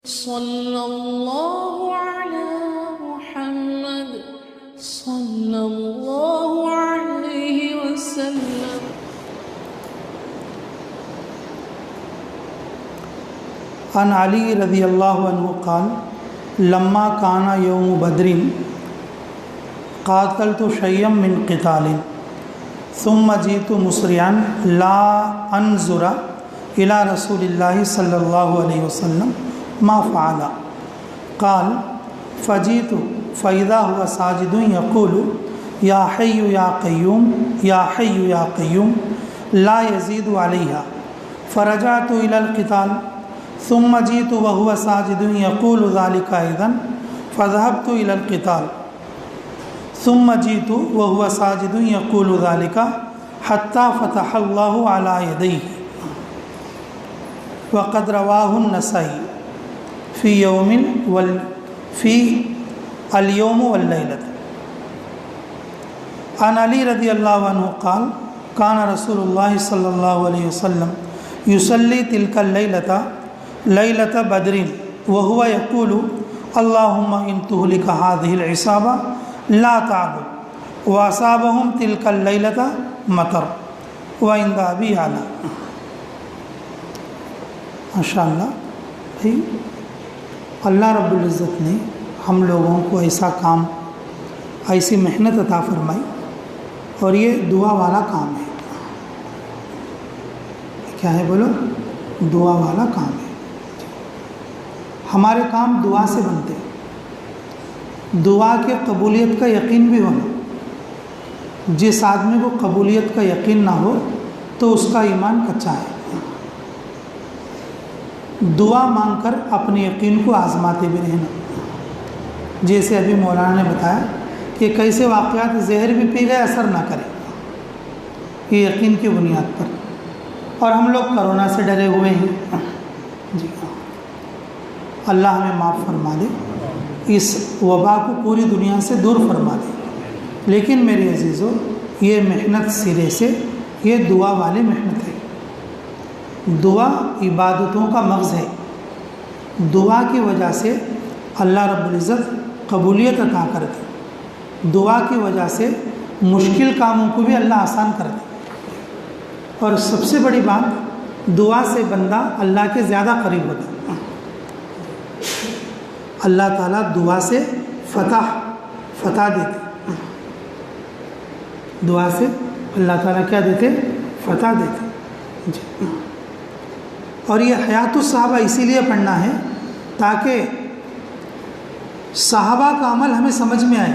صلی اللہ علی محمد صلی اللہ علیہ وسلم۔ عن علی رضی اللہ عنہ قال لما کان یوم بدر قاتلت شیئا من قتال ثم جئت مسرعا لا انظر الى رسول اللہ صلی اللہ علیہ وسلم ما فعل قال فجئت فاذا هو ساجد يقول یا حی یا قیوم یا حی یا قیوم لا يزيد عليها فرجعت الى القتال ثم جئت وهو ساجد يقول ذلك ايضا فذهبت الى القتال ثم جئت وهو ساجد يقول ذلك حتى فتح الله على يديه وقد رواه النسائی فی اليوم واللیلۃ۔ عن علی رضی اللہ عنہ قال کان رسول اللہ صلی اللہ علیہ وسلم یصلی تلک اللیلۃ لیلۃ بدر وهو یقول اللہم ان تہلک هذه العصابہ لا تعبد واصابهم تلک اللیلۃ مطر وعند ابی اعلی۔ ماشاءاللہ بھائی اللہ رب العزت نے ہم لوگوں کو ایسا کام، ایسی محنت عطا فرمائی، اور یہ دعا والا کام ہے۔ کیا ہے بولو؟ دعا والا کام ہے۔ ہمارے کام دعا سے بنتے ہیں، دعا کے قبولیت کا یقین بھی ہونا۔ جس آدمی کو قبولیت کا یقین نہ ہو تو اس کا ایمان کچا ہے۔ دعا مانگ کر اپنے یقین کو آزماتے بھی رہنا۔ جیسے ابھی مولانا نے بتایا کہ کیسے واقعات زہر بھی پی گئے اثر نہ کرے، یہ یقین کی بنیاد پر۔ اور ہم لوگ کرونا سے ڈرے ہوئے ہیں، جی ہاں، اللہ ہمیں معاف فرما دے، اس وبا کو پوری دنیا سے دور فرما دے۔ لیکن میرے عزیزو، یہ محنت سرے سے یہ دعا والی محنت ہے۔ دعا عبادتوں کا مغز ہے۔ دعا کی وجہ سے اللہ رب العزت قبولیت عطا کر دے، دعا کی وجہ سے مشکل کاموں کو بھی اللہ آسان کر دے، اور سب سے بڑی بات، دعا سے بندہ اللہ کے زیادہ قریب ہوتا ہے۔ اللہ تعالیٰ دعا سے فتح دیتے، دعا سے اللہ تعالیٰ کیا دیتے؟ فتح دیتے، جی۔ اور یہ حیات الصحابہ اسی لیے پڑھنا ہے تاکہ صحابہ کا عمل ہمیں سمجھ میں آئے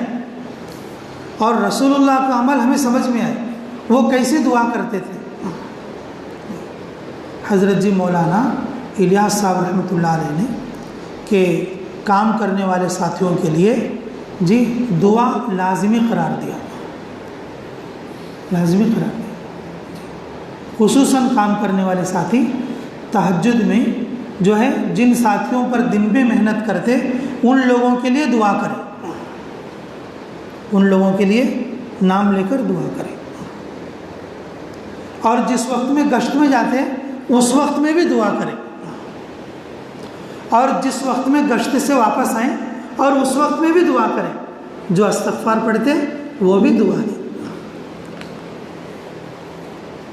اور رسول اللہ کا عمل ہمیں سمجھ میں آئے، وہ کیسے دعا کرتے تھے۔ حضرت جی مولانا الیاس صاحب رحمۃ اللہ علیہ نے کہ کام کرنے والے ساتھیوں کے لیے جی دعا لازمی قرار دیا، لازمی قرار دیا۔ خصوصاً کام کرنے والے ساتھی تہجد میں جو ہے جن ساتھیوں پر دن میں محنت کرتے ان لوگوں کے لیے دعا کریں، ان لوگوں کے لیے نام لے کر دعا کریں، اور جس وقت میں گشت میں جاتے اس وقت میں بھی دعا کریں، اور جس وقت میں گشت سے واپس آئیں اور اس وقت میں بھی دعا کریں۔ جو استغفار پڑھتے وہ بھی دعا ہے۔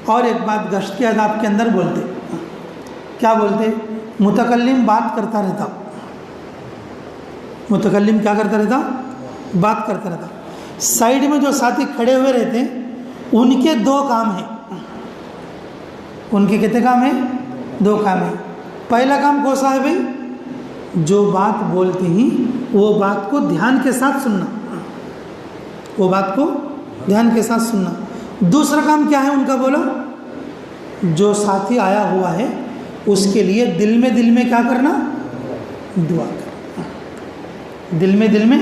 اور ایک بات گشت کے آداب کے اندر بولتے، کیا بولتے؟ متکلم بات کرتا رہتا، متکلم کیا کرتا رہتا؟ بات کرتا رہتا۔ سائیڈ میں جو ساتھی کھڑے ہوئے رہتے ہیں ان کے دو کام ہیں، ان کے کتنے کام ہیں؟ دو کام ہیں۔ پہلا کام کون سا ہے بھائی؟ جو بات بولتے ہیں وہ بات کو دھیان کے ساتھ سننا، وہ بات کو دھیان کے ساتھ سننا۔ دوسرا کام کیا ہے ان کا؟ بولو، جو ساتھی آیا ہوا ہے اس کے لیے دل میں کیا کرنا؟ دعا کرنا، دل میں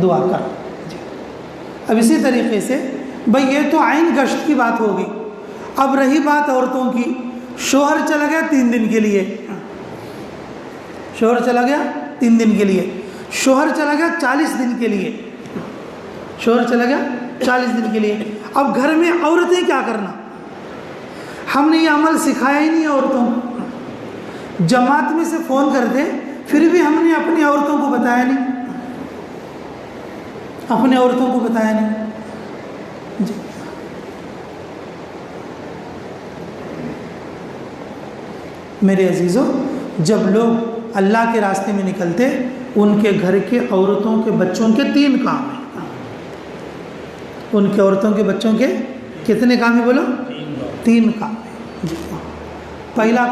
دعا کرنا، جی۔ اب اسی طریقے سے بھائی یہ تو عین گشت کی بات ہوگی۔ اب رہی بات عورتوں کی، شوہر چلا گیا 3 دن کے لیے، شوہر چلا گیا 3 دن کے لیے، شوہر چلا گیا 40 دن کے لیے، شوہر چلا گیا 40 دن کے لیے۔ اب گھر میں عورتیں کیا کرنا؟ ہم نے یہ عمل سکھایا ہی نہیں عورتوں کو۔ جماعت میں سے فون کر دے پھر بھی ہم نے اپنی عورتوں کو بتایا نہیں، اپنے عورتوں کو بتایا نہیں جی۔ میرے عزیزوں، جب لوگ اللہ کے راستے میں نکلتے، ان کے گھر کے عورتوں کے بچوں کے 3 کام ہیں۔ ان کے عورتوں کے بچوں کے کتنے کام ہیں؟ بولو 3 کام ہیں جی۔ پہلا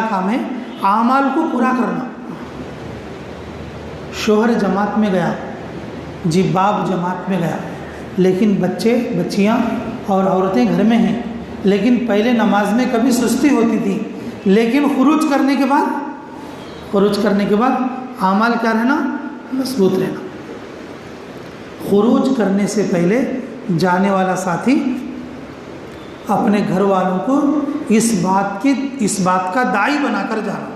کام ہے اعمال کو پورا کرنا۔ شوہر جماعت میں گیا جی، باپ جماعت میں گیا، لیکن بچے بچیاں اور عورتیں گھر میں ہیں، لیکن پہلے نماز میں کبھی سستی ہوتی تھی، لیکن خروج کرنے کے بعد اعمال کیا رہنا؟ مضبوط رہنا۔ خروج کرنے سے پہلے جانے والا ساتھی اپنے گھر والوں کو اس بات کا داعی بنا کر جانا،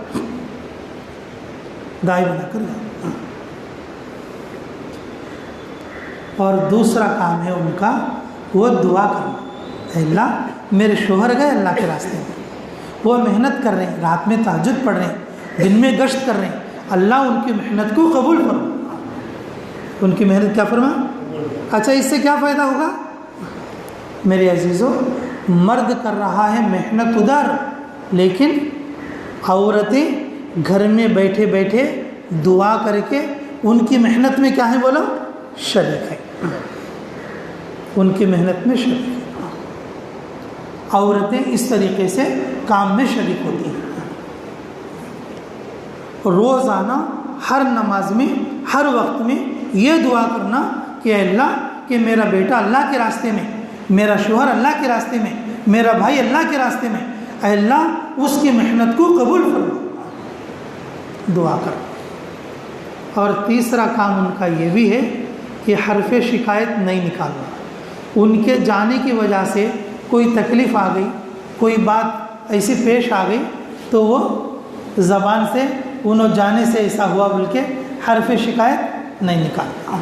اور دوسرا کام ہے ان کا وہ دعا کرنا۔ اے اللہ، میرے شوہر گئے اللہ کے راستے میں، وہ محنت کر رہے ہیں، رات میں تہجد پڑھ رہے ہیں، دن میں گشت کر رہے ہیں، اللہ ان کی محنت کو قبول فرما، ان کی محنت کیا فرما۔ اچھا، اس سے کیا فائدہ ہوگا؟ میرے عزیزوں، مرد کر رہا ہے محنت ادھر، لیکن عورتیں گھر میں بیٹھے بیٹھے دعا کر کے ان کی محنت میں کیا ہے؟ بولو شریک ہے، ان کی محنت میں شریک ہے۔ عورتیں اس طریقے سے کام میں شریک ہوتی ہیں۔ روزانہ ہر نماز میں، ہر وقت میں یہ دعا کرنا کہ اے اللہ، کہ میرا بیٹا اللہ کے راستے میں، میرا شوہر اللہ کے راستے میں، میرا بھائی اللہ کے راستے میں، اے اللہ اس کی محنت کو قبول فرما، دعا کر۔ اور تیسرا کام ان کا یہ بھی ہے کہ حرف شکایت نہیں نکالنا۔ ان کے جانے کی وجہ سے کوئی تکلیف آ گئی، کوئی بات ایسی پیش آ گئی، تو وہ زبان سے انہوں جانے سے ایسا ہوا بول کے حرف شکایت نہیں نکالنا۔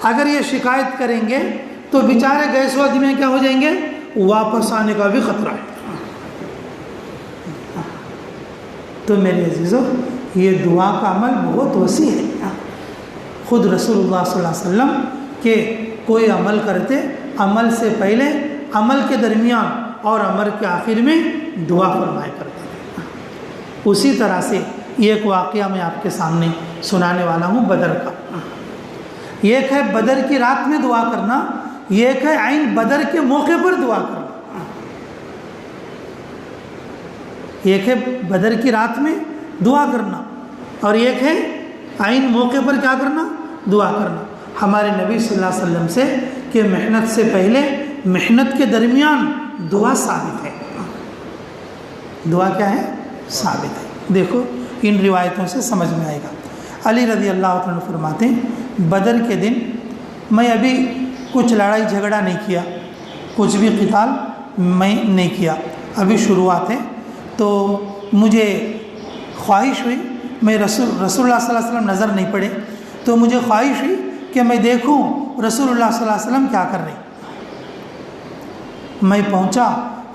اگر یہ شکایت کریں گے تو بیچارے گئے سو آدمی کیا ہو جائیں گے؟ واپس آنے کا بھی خطرہ ہے۔ تو میرے عزیزوں، یہ دعا کا عمل بہت وسیع ہے۔ خود رسول اللہ صلی اللہ علیہ وسلم کہ کوئی عمل کرتے، عمل سے پہلے، عمل کے درمیان اور عمل کے آخر میں دعا فرمایا کرتے ہیں۔ اسی طرح سے ایک واقعہ میں آپ کے سامنے سنانے والا ہوں بدر کا۔ ایک ہے بدر کی رات میں دعا کرنا، ایک ہے عین بدر کے موقع پر دعا کرنا۔ ایک ہے بدر کی رات میں دعا کرنا، اور ایک ہے عین موقع پر کیا کرنا؟ دعا کرنا۔ ہمارے نبی صلی اللہ علیہ وسلم سے کہ محنت سے پہلے، محنت کے درمیان دعا ثابت ہے۔ دعا کیا ہے؟ ثابت ہے۔ دیکھو ان روایتوں سے سمجھ میں آئے گا۔ علی رضی اللہ عنہ فرماتے ہیں، بدر کے دن میں ابھی کچھ لڑائی جھگڑا نہیں کیا، کچھ بھی قتال میں نہیں کیا، ابھی شروعات ہے، تو مجھے خواہش ہوئی، میں رسول اللہ صلی اللہ علیہ وسلم نظر نہیں پڑے، تو مجھے خواہش ہوئی کہ میں دیکھوں رسول اللہ صلی اللہ علیہ وسلم کیا کر رہے ہیں۔ میں پہنچا،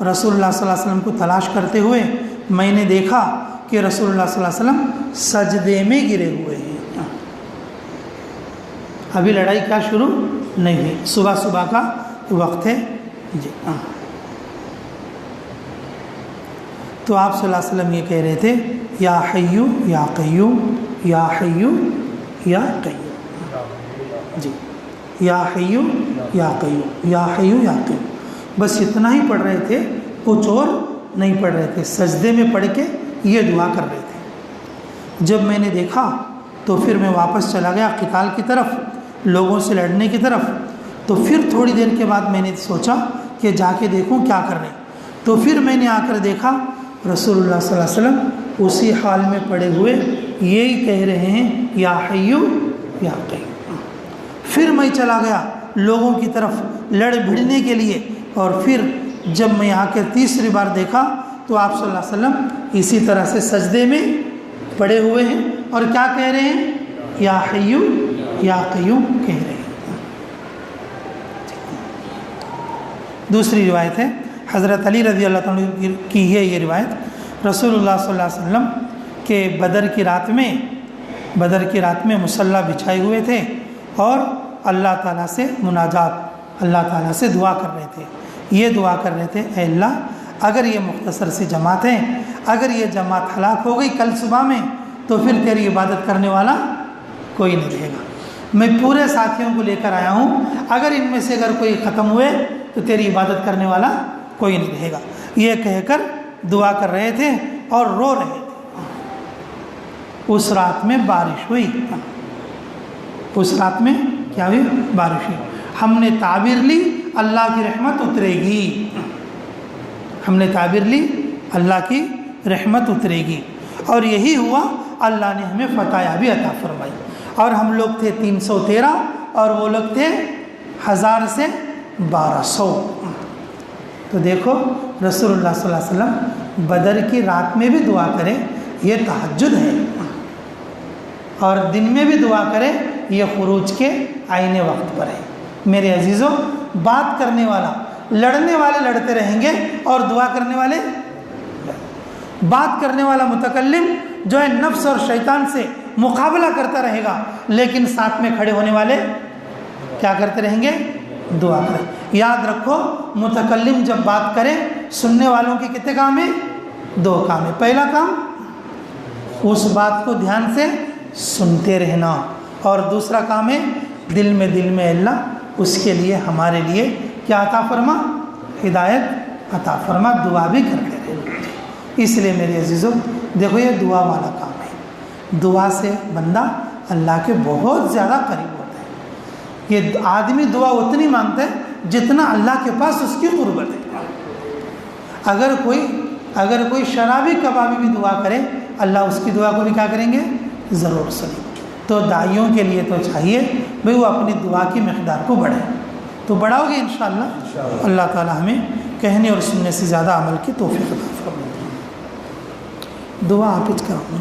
رسول اللہ صلی اللہ علیہ وسلم کو تلاش کرتے ہوئے میں نے دیکھا کہ رسول اللہ صلی اللہ علیہ وسلم سجدے میں گرے ہوئے ہیں۔ ابھی لڑائی کیا شروع نہیں ہوئی، صبح کا وقت ہے جی۔ تو آپ صلی اللہ علیہ وسلم یہ کہہ رہے تھے، یا حیو یا قیوم، یا حیو یا قیوم جی، یا حیو یا قیوم، یا حیو یا قیوم، بس اتنا ہی پڑھ رہے تھے، کچھ اور نہیں پڑھ رہے تھے، سجدے میں پڑھ کے یہ دعا کر رہے تھے۔ جب میں نے دیکھا تو پھر میں واپس چلا گیا قتال کی طرف، لوگوں سے لڑنے کی طرف۔ تو پھر تھوڑی دیر کے بعد میں نے سوچا کہ جا کے دیکھوں کیا کر رہے ہیں، تو پھر میں نے آ کر دیکھا رسول اللہ صلی اللہ علیہ وسلم اسی حال میں پڑے ہوئے یہی کہہ رہے ہیں، یا حیو یا قیوم۔ پھر میں چلا گیا لوگوں کی طرف لڑ بھڑنے کے لیے، اور پھر جب میں آ کے تیسری بار دیکھا تو آپ صلی اللہ علیہ وسلم اسی طرح سے سجدے میں پڑے ہوئے ہیں، اور کیا کہہ رہے ہیں؟ یا حیو یا قیوم کہہ رہے ہیں۔ دوسری روایت ہے حضرت علی رضی اللہ عنہ کی ہے یہ روایت، رسول اللہ صلی اللہ علیہ وسلم کہ بدر کی رات میں مصلی بچھائے ہوئے تھے اور اللہ تعالیٰ سے مناجات، اللہ تعالیٰ سے دعا کر رہے تھے. یہ دعا کر رہے تھے، اے اللہ اگر یہ مختصر سی جماعت ہے، اگر یہ جماعت ہلاک ہو گئی کل صبح میں تو پھر تیری عبادت کرنے والا کوئی نہیں رہے گا. میں پورے ساتھیوں کو لے کر آیا ہوں، اگر ان میں سے اگر کوئی ختم ہوئے تو تیری عبادت کرنے والا کوئی نہیں رہے گا. یہ کہہ کر دعا کر رہے تھے اور رو رہے تھے. اس رات میں بارش ہوئی. اس رات میں کیا ہوئی؟ بارش ہوئی. ہم نے تعبیر لی اللہ کی رحمت اترے گی. ہم نے تعبیر لی اللہ کی رحمت اترے گی، اور یہی ہوا. اللہ نے ہمیں فتح یابی عطا فرمائی. اور ہم لوگ تھے 313 اور وہ لوگ تھے 1000 سے 1200. تو دیکھو رسول اللہ صلی اللہ علیہ وسلم بدر کی رات میں بھی دعا کرے، یہ تہجد ہے، اور دن میں بھی دعا کرے، یہ خروج کے آئین وقت پر ہے. میرے عزیزوں، بات کرنے والا، لڑنے والے لڑتے رہیں گے اور دعا کرنے والے، بات کرنے والا متکلم جو ہے نفس اور شیطان سے مقابلہ کرتا رہے گا، لیکن ساتھ میں کھڑے ہونے والے کیا کرتے رہیں گے؟ دعا کریں. یاد رکھو، متکلم جب بات کرے سننے والوں کے کتنے کام ہیں؟ 2 کام ہیں. پہلا کام اس بات کو دھیان سے سنتے رہنا، اور دوسرا کام ہے دل میں اللہ اس کے لیے ہمارے لیے کیا عطا فرما؟ ہدایت عطا فرما. دعا بھی کرتے رہنا. اس لیے میرے عزیزوں دیکھو، یہ دعا والا کام ہے. دعا سے بندہ اللہ کے بہت زیادہ قریب ہوتا ہے. یہ آدمی دعا اتنی مانگتا ہے جتنا اللہ کے پاس اس کی قربت ہے. اگر کوئی شرابی کبابی بھی دعا کرے، اللہ اس کی دعا کو بھی کیا کریں گے؟ ضرور سنیں. تو داعیوں کے لیے تو چاہیے بھئی وہ اپنی دعا کی مقدار کو بڑھائیں. تو بڑھاؤ گے انشاءاللہ. اللہ تعالی ہمیں کہنے اور سننے سے زیادہ عمل کی توفیق عطا فرمائے. دعا آپ ہی کراؤں گا.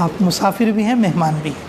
آپ مسافر بھی ہیں، مہمان بھی ہیں.